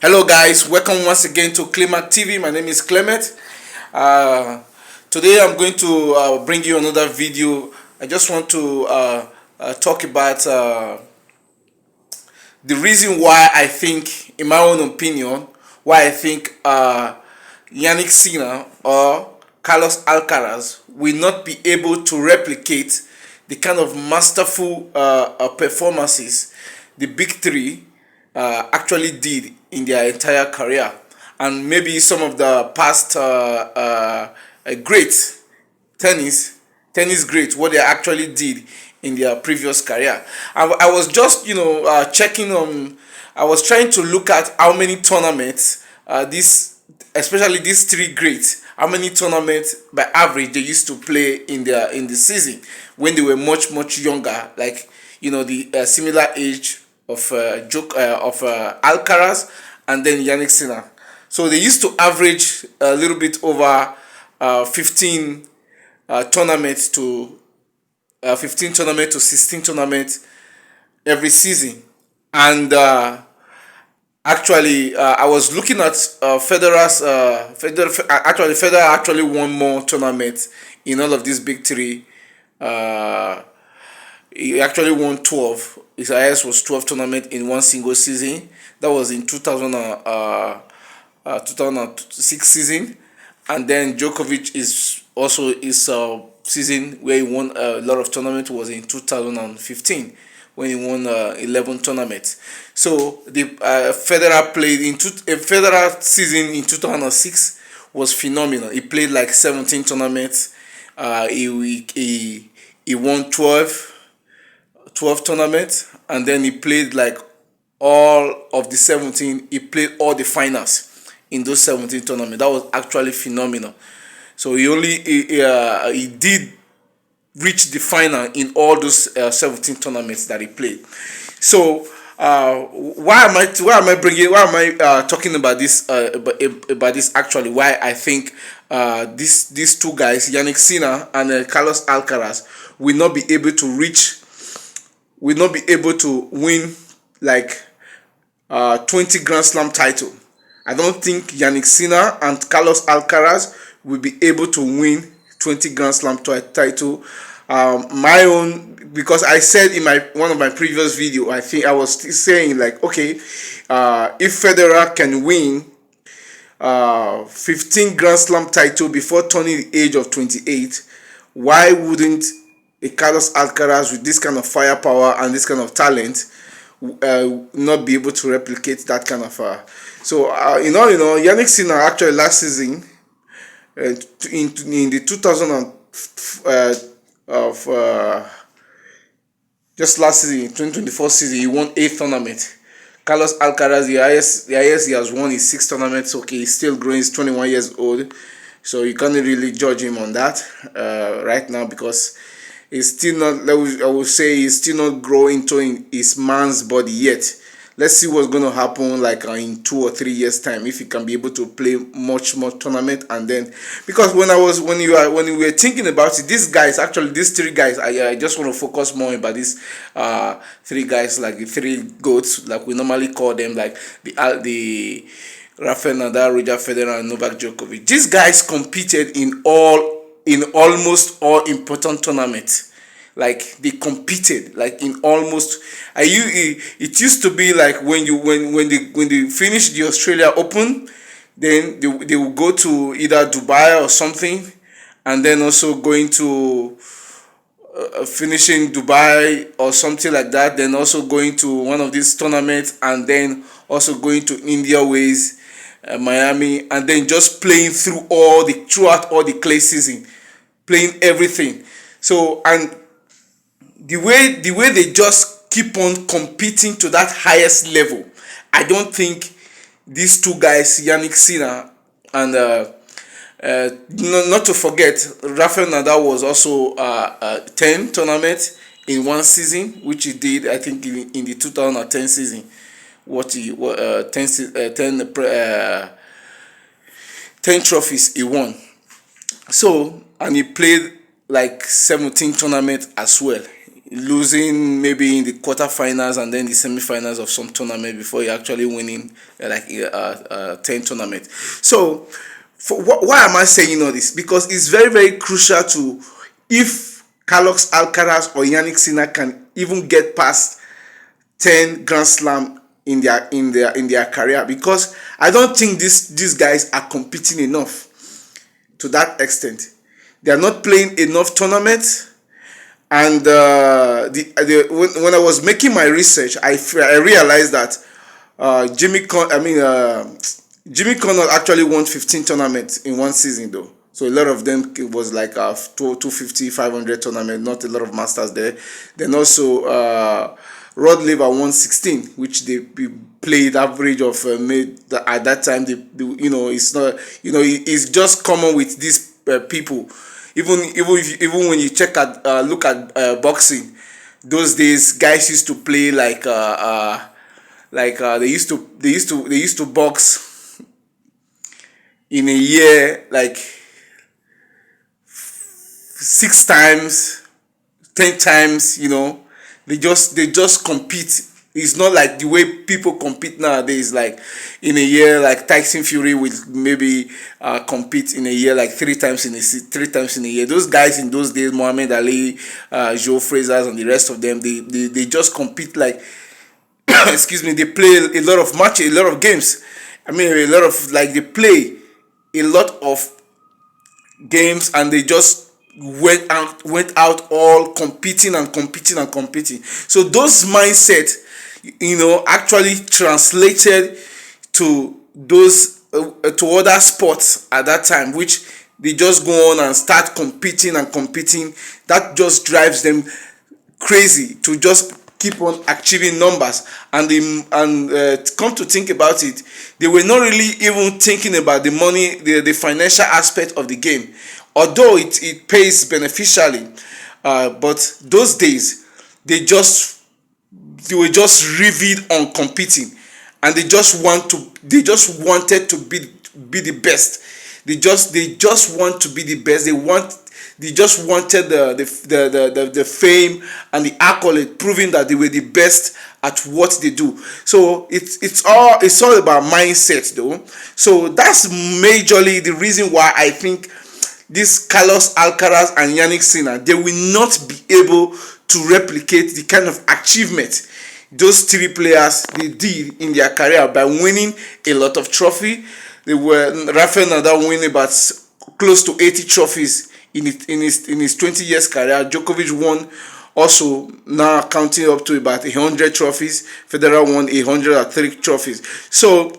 Hello guys, welcome once again to Climac TV. My name is Clement. Today I'm going to bring you another video. I just want to talk about the reason why I think, in my own opinion, why I think Jannik Sinner or Carlos Alcaraz will not be able to replicate the kind of masterful performances the big three actually did in their entire career, and maybe some of the past great tennis greats, what they actually did in their previous career. I was just checking on. I was trying to look at how many tournaments especially these three greats, how many tournaments by average they used to play in the season when they were much younger, like the similar age of Alcaraz and then Jannik Sinner. So they used to average a little bit over 15 tournaments to 16 tournaments every season. And actually, I was looking at Federer's. Federer actually won more tournaments in all of these big three. He actually won 12. His highest was 12 tournaments in one single season. That was in 2006 season. And then Djokovic is also his season where he won a lot of tournaments was in 2015 when he won 11 tournaments. So the Federer played a Federer season in 2006 was phenomenal. He played like 17 tournaments. He won 12 tournaments, and then he played like all of the 17. He played all the finals in those 17 tournaments. That was actually phenomenal. So he did reach the final in all those 17 tournaments that he played. So why am I talking about this actually? Why I think these two guys, Jannik Sinner and Carlos Alcaraz, will not be able to win like 20 Grand Slam title. I don't think Jannik Sinner and Carlos Alcaraz will be able to win 20 Grand Slam title. My own, because I said in one of my previous video, I think I was saying like, okay, if Federer can win 15 Grand Slam title before turning the age of 28, why wouldn't a Carlos Alcaraz with this kind of firepower and this kind of talent not be able to replicate that kind of Jannik Sinner actually last season in the 2000 just last season, 2024 season, he won 8 tournaments. Carlos Alcaraz, the highest he has won is 6 tournaments. Okay, he's still growing. He's 21 years old, so you can't really judge him on that right now, because he's still not. I would say he's still not growing into his man's body yet. Let's see what's going to happen like in 2 or 3 years time, if he can be able to play much more tournament. And then, because when we were thinking about it, these three guys, I just want to focus more about these 3 guys, like the 3 goats, like we normally call them, like the Rafael Nadal, Roger Federer, and Novak Djokovic. These guys competed in almost all important tournaments. Like they competed like in almost. It used to be like when they finished the Australia Open, then they will go to either Dubai or something, and then also going to finishing Dubai or something like that. Then also going to one of these tournaments, and then also going to India Ways, Miami, and then just playing throughout all the clay season, playing everything. So, and the way they just keep on competing to that highest level, I don't think these 2 guys, Jannik Sinner and not to forget, Rafael Nadal was also 10 tournaments in one season, which he did, I think, in the 2010 season. 10 trophies he won. So, and he played like 17 tournaments as well. losing maybe in the quarterfinals and then the semifinals of some tournament before you actually winning 10 tournament. So why am I saying all this? Because it's very, very crucial to, if Carlos Alcaraz or Jannik Sinner can even get past 10 Grand Slam in their career, because I don't think these guys are competing enough to that extent. They are not playing enough tournaments. And when I was making my research, I realized that Jimmy Connor actually won 15 tournaments in one season though. So a lot of them was like 250, 500 tournament, not a lot of masters there. Then also Rod Laver won 16, which they played average of made at that time. It's not, it's just common with these people. Even when you look at boxing, those days guys used to play they used to box in a year like 6 times, 10 times. They just compete. It's not like the way people compete nowadays. Like in a year, like Tyson Fury will maybe compete in a year like 3 times in a year. Those guys in those days, Muhammad Ali, Joe Frazier, and the rest of them, they just compete like excuse me. They play a lot of matches, a lot of games. A lot of they play a lot of games, and they just went out all competing and competing and competing. So those mindset, actually translated to those to other sports at that time, which they just go on and start competing and competing. That just drives them crazy to just keep on achieving numbers. And come to think about it, they were not really even thinking about the money, the financial aspect of the game, although it pays beneficially. But those days, they were just riveted on competing, and they just wanted to be the best. They just want to be the best. They just wanted the fame and the accolade, proving that they were the best at what they do. So it's all about mindset though. So that's majorly the reason why I think this Carlos Alcaraz and Jannik Sinner, they will not be able to replicate the kind of achievement those 3 players they did in their career by winning a lot of trophy. Rafael Nadal winning about close to 80 trophies in his 20 years career. Djokovic won also, now counting up to about 100 trophies. Federer won 103 trophies. So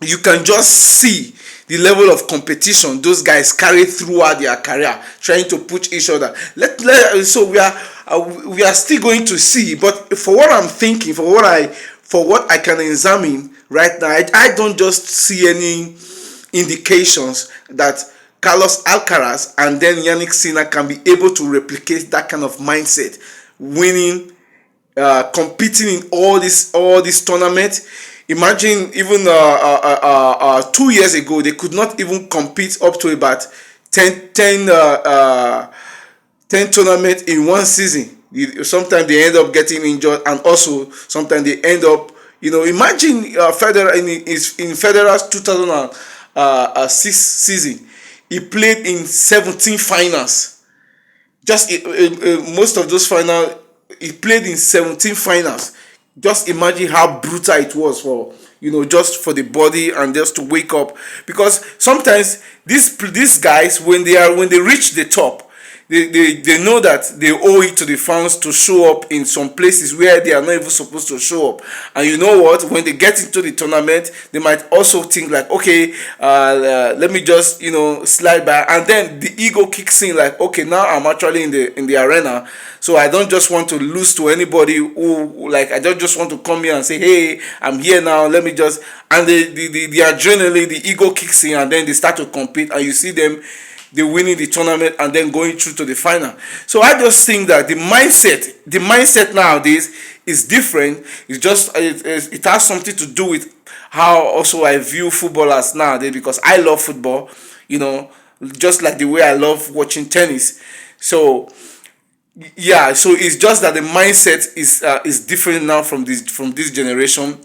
you can just see the level of competition those guys carry throughout their career, trying to push each other. So we are still going to see. But for what I'm thinking, for what I can examine right now, I don't just see any indications that Carlos Alcaraz and then Jannik Sinner can be able to replicate that kind of mindset, winning, competing in all these tournaments. Imagine even 2 years ago, they could not even compete up to about 10 tournaments in one season. Sometimes they end up getting injured, and also sometimes they end up, imagine Federer in Federer's 2006 season, he played in 17 finals. Just most of those finals, he played in 17 finals. Just imagine how brutal it was for, just for the body and just to wake up. Because sometimes these guys, when they reach the top, they know that they owe it to the fans to show up in some places where they are not even supposed to show up. And you know what? When they get into the tournament, they might also think like, okay, let me just slide by, and then the ego kicks in like, okay, now I'm actually in the arena, so I don't just want to lose to anybody who I don't just want to come here and say, hey, I'm here now, let me just, and the adrenaline, the ego kicks in, and then they start to compete, and you see them, they winning the tournament and then going through to the final. So I just think that the mindset nowadays is different. It's just it has something to do with how also I view footballers nowadays, because I love football, just like the way I love watching tennis. So Yeah, so it's just that the mindset is different now from this generation.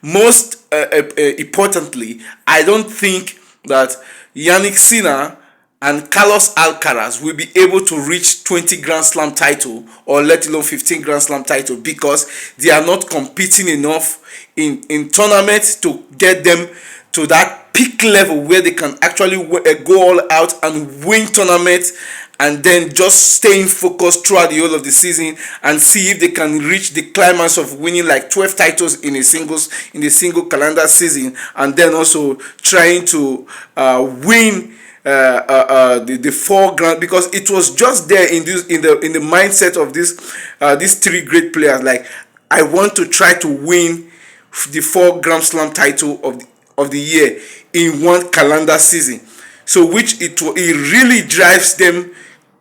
Most importantly, I don't think that Yannick Sinner and Carlos Alcaraz will be able to reach 20 Grand Slam title, or let alone 15 Grand Slam title, because they are not competing enough in tournaments to get them to that peak level where they can actually go all out and win tournaments, and then just staying focused throughout the whole of the season and see if they can reach the climax of winning like 12 titles in a single calendar season, and then also trying to win the four grand, because it was just there in the mindset of these three great players. Like, I want to try to win the four Grand Slam title of the year in one calendar season. So which it really drives them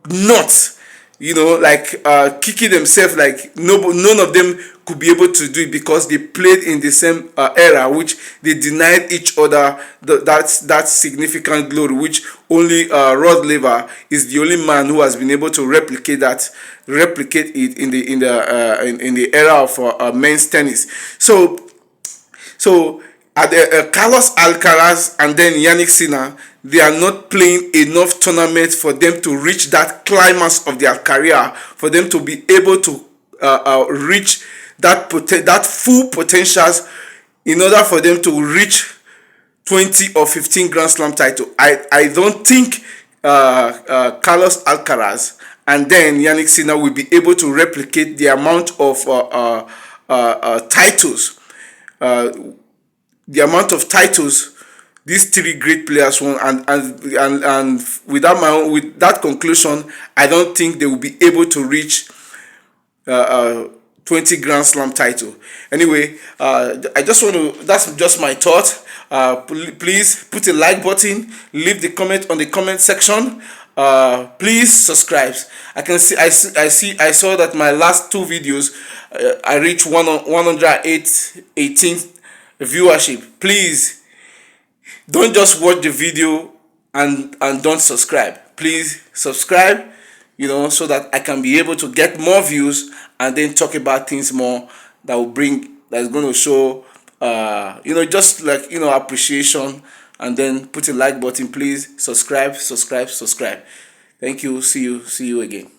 nuts, like kicking themselves, like none of them could be able to do it, because they played in the same era, which they denied each other that significant glory, which only Rod Laver is the only man who has been able to replicate it in the era of men's tennis. So at Carlos Alcaraz and then Jannik Sinner, they are not playing enough tournaments for them to reach that climax of their career, for them to be able to reach that full potentials, in order for them to reach 20 or 15 Grand Slam title. I don't think Carlos Alcaraz and then Jannik Sinner will be able to replicate the amount of titles, these three great players won, and with that conclusion, I don't think they will be able to reach 20 Grand Slam title. Anyway, I just want to. That's just my thought. Please put a like button. Leave the comment on the comment section. Please subscribe. I saw that my last two videos, I reached 118 viewership. Please don't just watch the video and don't subscribe. Please subscribe, so that I can be able to get more views and then talk about things more that's going to show just like appreciation. And then put a like button. Please subscribe. Thank you. See you again.